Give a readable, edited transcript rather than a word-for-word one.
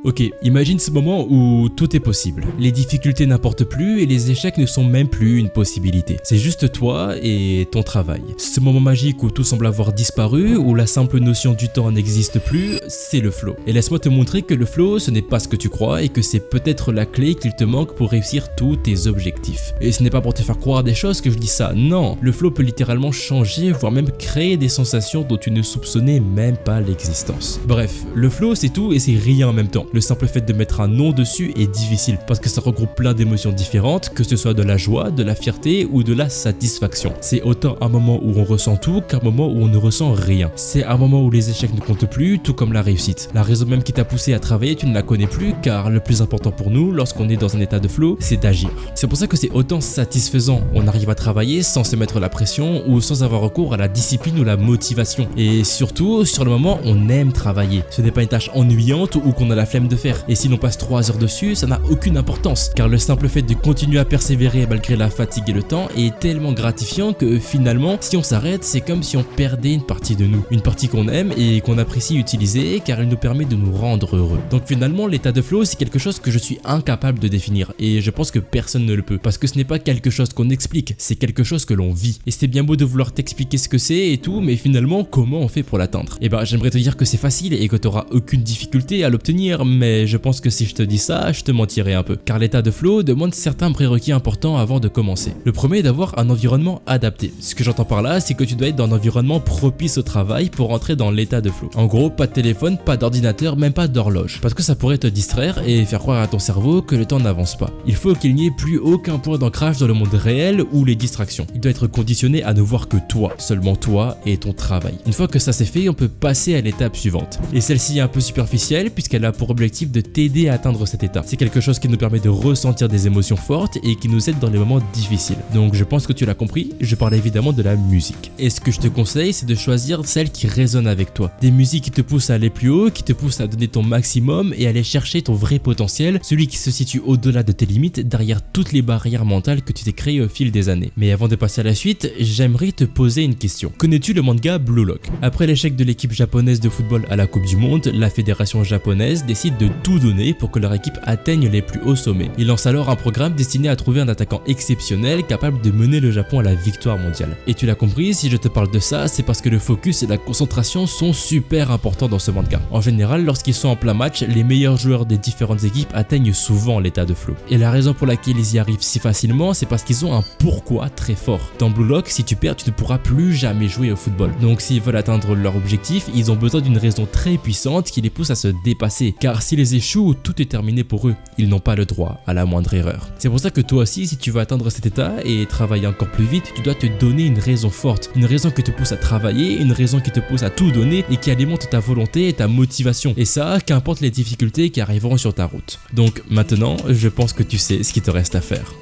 Ok, imagine ce moment où tout est possible. Les difficultés n'importent plus et les échecs ne sont même plus une possibilité. C'est juste toi et ton travail. Ce moment magique où tout semble avoir disparu, où la simple notion du temps n'existe plus, c'est le flow. Et laisse-moi te montrer que le flow, ce n'est pas ce que tu crois et que c'est peut-être la clé qu'il te manque pour réussir tous tes objectifs. Et ce n'est pas pour te faire croire des choses que je dis ça, non. Le flow peut littéralement changer, voire même créer des sensations dont tu ne soupçonnais même pas l'existence. Bref, le flow c'est tout et c'est rien en même temps. Le simple fait de mettre un nom dessus est difficile parce que ça regroupe plein d'émotions différentes, que ce soit de la joie, de la fierté ou de la satisfaction. C'est autant un moment où on ressent tout qu'un moment où on ne ressent rien. C'est un moment où les échecs ne comptent plus, tout comme la réussite. La raison même qui t'a poussé à travailler, tu ne la connais plus car le plus important pour nous, lorsqu'on est dans un état de flow, c'est d'agir. C'est pour ça que c'est autant satisfaisant. On arrive à travailler sans se mettre la pression ou sans avoir recours à la discipline ou la motivation. Et surtout, sur le moment, on aime travailler. Ce n'est pas une tâche ennuyante ou qu'on a la flemme de faire. Et si l'on passe 3 heures dessus, ça n'a aucune importance, car le simple fait de continuer à persévérer malgré la fatigue et le temps est tellement gratifiant que finalement, si on s'arrête, c'est comme si on perdait une partie de nous. Une partie qu'on aime et qu'on apprécie utiliser car elle nous permet de nous rendre heureux. Donc finalement, l'état de flow, c'est quelque chose que je suis incapable de définir et je pense que personne ne le peut, parce que ce n'est pas quelque chose qu'on explique, c'est quelque chose que l'on vit. Et c'est bien beau de vouloir t'expliquer ce que c'est et tout, mais finalement, comment on fait pour l'atteindre? Et bah, j'aimerais te dire que c'est facile et que tu n'auras aucune difficulté à l'obtenir, mais je pense que si je te dis ça, je te mentirais un peu. Car l'état de flow demande certains prérequis importants avant de commencer. Le premier est d'avoir un environnement adapté. Ce que j'entends par là, c'est que tu dois être dans un environnement propice au travail pour entrer dans l'état de flow. En gros, pas de téléphone, pas d'ordinateur, même pas d'horloge. Parce que ça pourrait te distraire et faire croire à ton cerveau que le temps n'avance pas. Il faut qu'il n'y ait plus aucun point d'ancrage dans le monde réel ou les distractions. Il doit être conditionné à ne voir que toi, seulement toi et ton travail. Une fois que ça c'est fait, on peut passer à l'étape suivante. Et celle-ci est un peu superficielle puisqu'elle a pour objectif de t'aider à atteindre cet état. C'est quelque chose qui nous permet de ressentir des émotions fortes et qui nous aide dans les moments difficiles. Donc je pense que tu l'as compris, je parle évidemment de la musique. Et ce que je te conseille, c'est de choisir celle qui résonne avec toi. Des musiques qui te poussent à aller plus haut, qui te poussent à donner ton maximum et à aller chercher ton vrai potentiel, celui qui se situe au-delà de tes limites, derrière toutes les barrières mentales que tu t'es créées au fil des années. Mais avant de passer à la suite, j'aimerais te poser une question. Connais-tu le manga Blue Lock? Après l'échec de l'équipe japonaise de football à la Coupe du Monde, la fédération japonaise décide de tout donner pour que leur équipe atteigne les plus hauts sommets. Ils lancent alors un programme destiné à trouver un attaquant exceptionnel capable de mener le Japon à la victoire mondiale. Et tu l'as compris, si je te parle de ça, c'est parce que le focus et la concentration sont super importants dans ce manga. En général, lorsqu'ils sont en plein match, les meilleurs joueurs des différentes équipes atteignent souvent l'état de flow. Et la raison pour laquelle ils y arrivent si facilement, c'est parce qu'ils ont un pourquoi très fort. Dans Blue Lock, si tu perds, tu ne pourras plus jamais jouer au football. Donc s'ils veulent atteindre leur objectif, ils ont besoin d'une raison très puissante qui les pousse à se dépasser. Car s'ils échouent, tout est terminé pour eux. Ils n'ont pas le droit à la moindre erreur. C'est pour ça que toi aussi, si tu veux atteindre cet état et travailler encore plus vite, tu dois te donner une raison forte. Une raison qui te pousse à travailler, une raison qui te pousse à tout donner et qui alimente ta volonté et ta motivation. Et ça, qu'importe les difficultés qui arriveront sur ta route. Donc maintenant, je pense que tu sais ce qu'il te reste à faire.